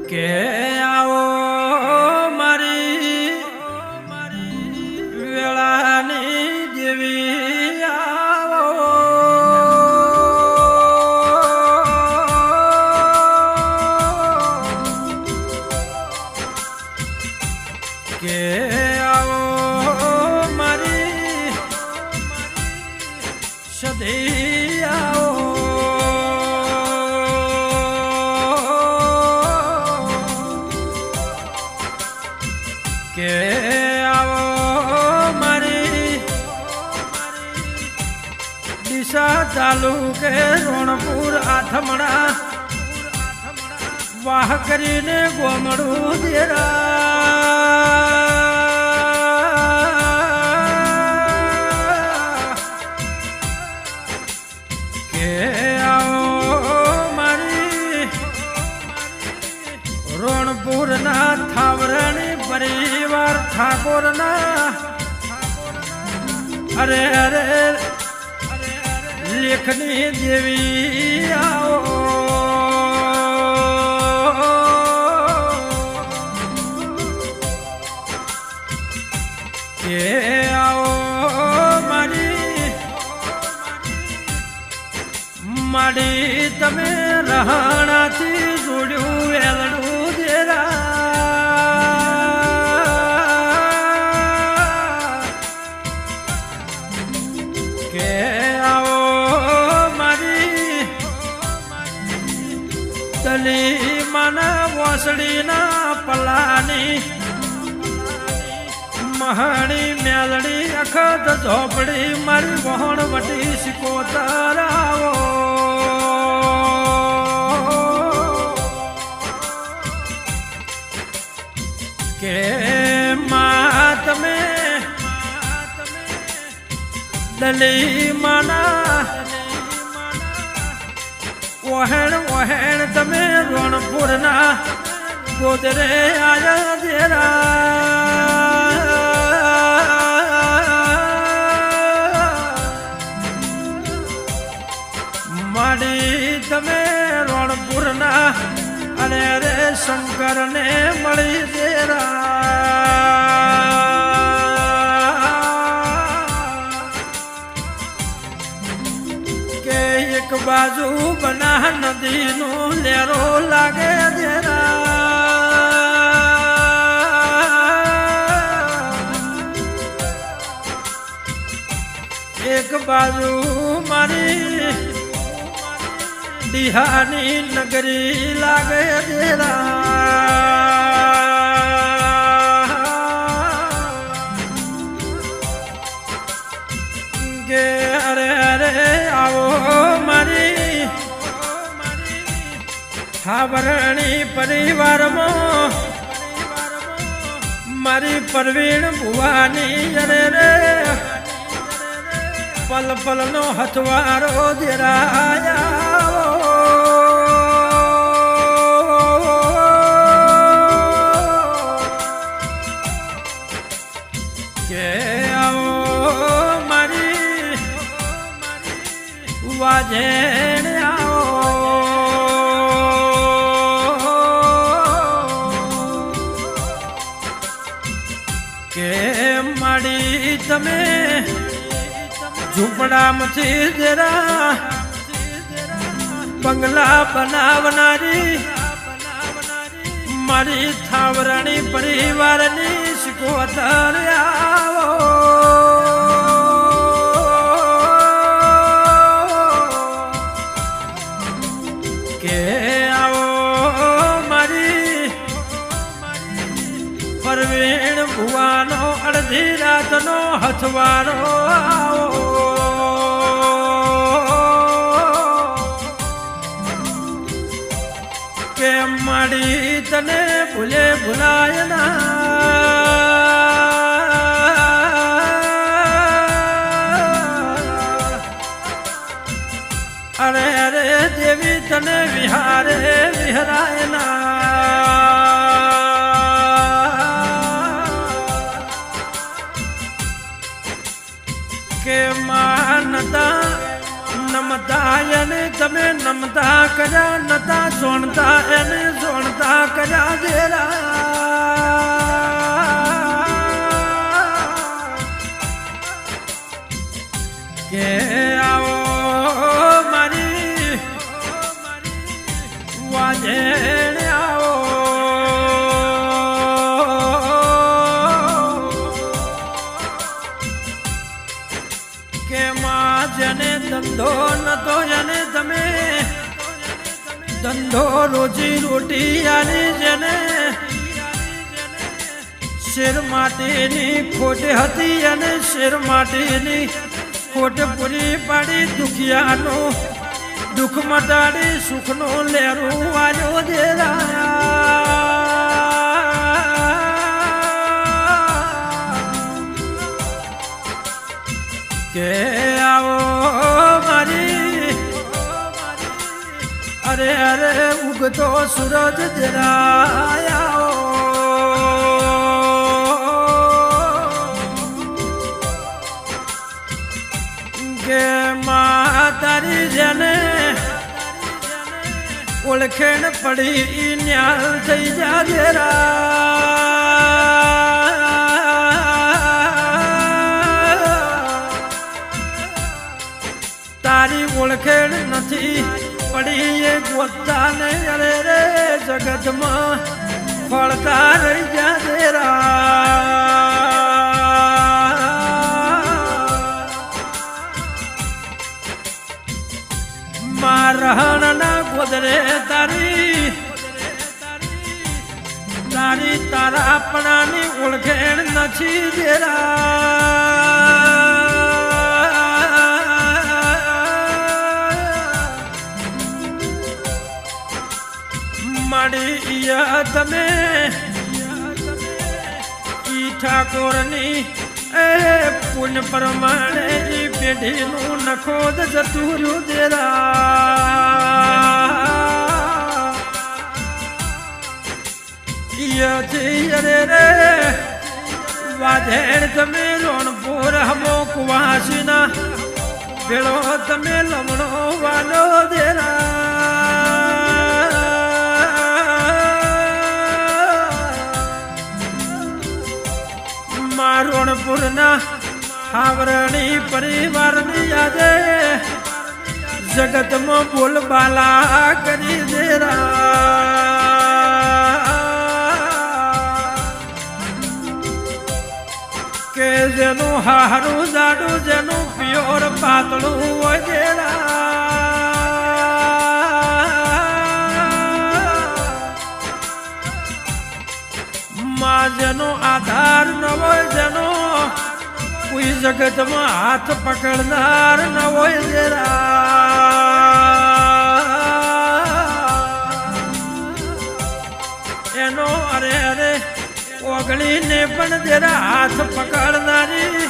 કે આવો મારી વેળાની દેવી આવો કે આવો મારી સધી આવો કે આવો મારી દિશા તાલુકે રોણપુર આથમણા વાહ કરીને ગોમડું દેરા કે આવો મારી રોણપુરના થાવરણી પરિવાર ઠાકોરના અરે અરે લેખની દેવી આવો કે આવો મારી માડી તમે રહાણાથી જોડ્યું વેલડું દેરા કે આવો મારી તલી માના વસડીના પલાની મહાણી મેલડી અખત ઝોપડી મારી વહોણ વટી સિકોતર આવો કે માં તમે દલી માના ઓહેણ ઓહેણ તમે રોણપુરના ગોદરે આયા દેરા માડી તમે રોણપુરના અરે રે શંકરને મળી દેરા કે એક બાજુ બના નદીનું લેરો લાગે દેરા એક બાજુ મારી દિહાની નગરી લાગે દેરા કે અરે અરે આવો મારી થાવરણી પરિવારમાં મારી પરવીણ ભુવાની અરે રે પલ પલનો હથવારો દેરાયા કે આવો મારી વાજેણ આવો કે માડી તમે ઝૂંપડામાંથી જરા બંગલા બનાવનારી મારી થાવરણી પરિવારની સિકોતર આવો કે આવો મારી પરવીણ ભુવાનો અડધી રાતનો હથવારો આવો કે માડી તને ભૂલે ભૂલાય ના અરે અરે દેવી તને વિહારે વિહરાય ના કે માં નતા નમતા એને તમે નમતા કર્યા નતા જોણતા એને જોણતા કર્યા દેરા કે આવો મારી વાજેણ આવો કે માં જેને ધંધો નતો એને તમે ધંધો રોજી રોટી આલી જેને શેર માટેની ખોટ હતી અને શેર માટેની ખોટ પૂરી પાડી દુખિયાનો દુઃખ મટાડી સુખનો લેરું આવ્યો દેરા કે આવો મારી અરે અરે ઉગતો સૂરજ દેરા આવો કે માં તારી જેને ઓળખેણ પડી ન્યાલ થઈ જા તારી ઓળખેણ નથી પડી એ ગોતા ને અરે રે જગતમાં ફળતા રહી જા રહણ ના ગોદરે તારી તારી તારા પણાની ઓળખેણ નથી દેરા માડી તમે ઈ ઠાકોરની એ પુણ્ય પ્રમાણે ઈ પેઢીનું નખોદ જતું રહ્યું દેરા અરે રે વાધેડ તમે રોણપુર હમો કુવાસીના ભેળો તમે લમણો વાલો દેરા રોણપુરના હાવરણી પરિવારની યાદે જગતમાં બોલબાલા કરી દેરા કે જેનું હારું જાડું જેનું પ્યોર પાતળું હોય દેરા જેનો આધાર ન હોય જેનો કોઈ જગતમાં હાથ પકડનાર ન હોય એનો અરે અરે ઓગળીને પણ જરા હાથ પકડનારી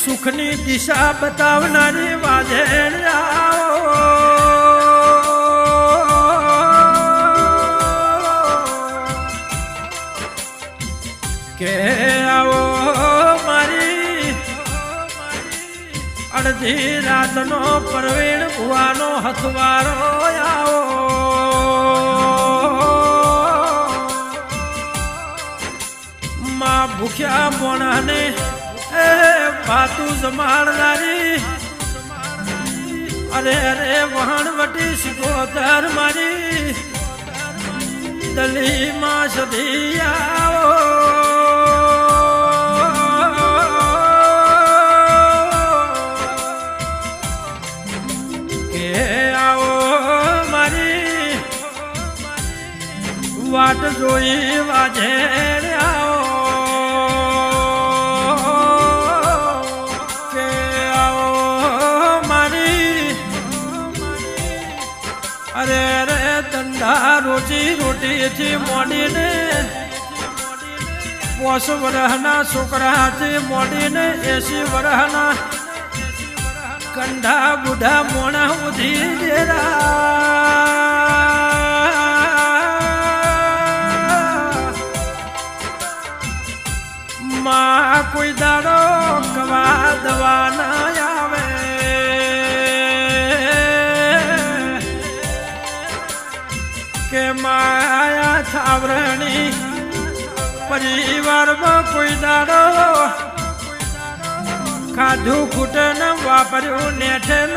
સુખની દિશા બતાવનારી વાજેણ આવો કે આવો મારી અડધી રાતનો પરવીણ ભુવાનો હથવારો આવો માં ભૂખ્યા મોણાને એ ભાતું જમાડનારી અરે અરે વહાણવટી શિકોતર મારી દલીમાં સધી આવો વાટ જોઈ વાજેણ આવો કે આવો મારી અરે રે ધંધા રોજી રોટીથી મોડીને 5 વર્ષના છોકરાથી મોડીને 80 વર્ષના કંઢા બુઢા મોણા ઉધી દેરા માં કોઈ દાડો કવા દવા ના આવે કે માયા છાવરણી પરિવારમાં કોઈ દાડો ખાધું ખૂટે ને વાપર્યું નેઠે ન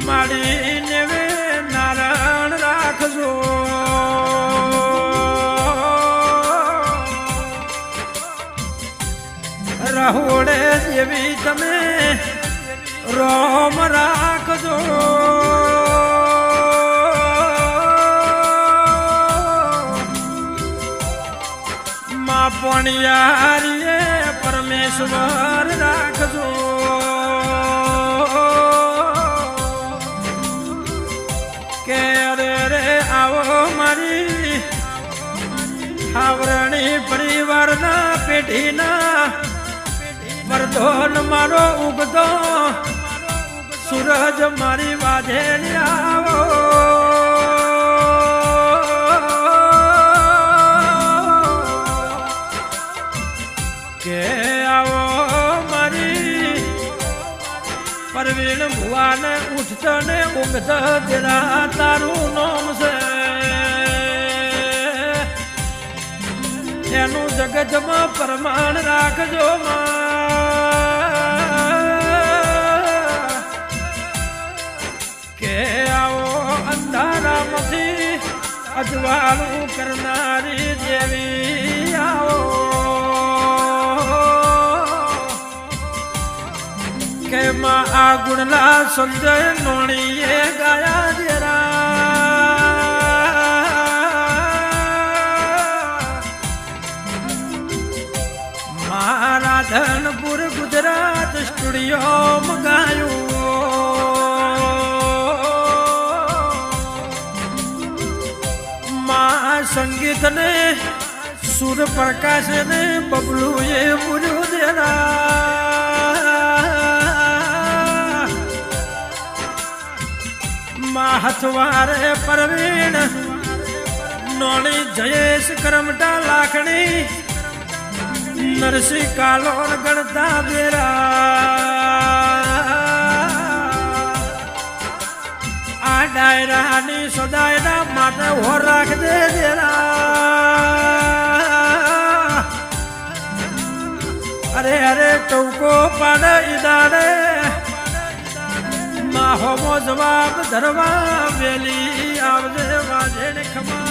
માડીને વે નારાયણ રાખજો રહોડે જેવી તમે રોમ રાખજો માં પોણિયારીએ પરમેશ્વર રાખજો કે રે રે આવો મારી આવરણી પરિવારના પેઢીના વર્ધોન મારો ઉગતો સૂરજ મારી વાજે આવો કે આવો મારી પરવીણ ભુવાને ઉઠતો ને ઉગતો તેરા તારું નામ છે એનું જગતમાં પ્રમાણ રાખજો કે આવો અંધારામાંથી અજવાળું કરનારી દેવી આવો કે માં આ ગુણલા સંજય નોણીએ ગાયા જેરા મારા ધનપુર ગુજરાત સ્ટુડિયો મગાયું સંગીત ને સુર પ્રકાશ ને બબલું એ પૂર્યું દેરા હથવારે પરવીણ નોણી જયેશ કરમટા લાખણી નરસિંહ કાલોર ગણતા દેરા આ ડાયરાની સદાયના માટે હો રાખજે દેરા અરે અરે ટૌકો પાડે ઈદાડે માહોમો જવાબ ધરવા વેલી આવજે વાજે ને ખમા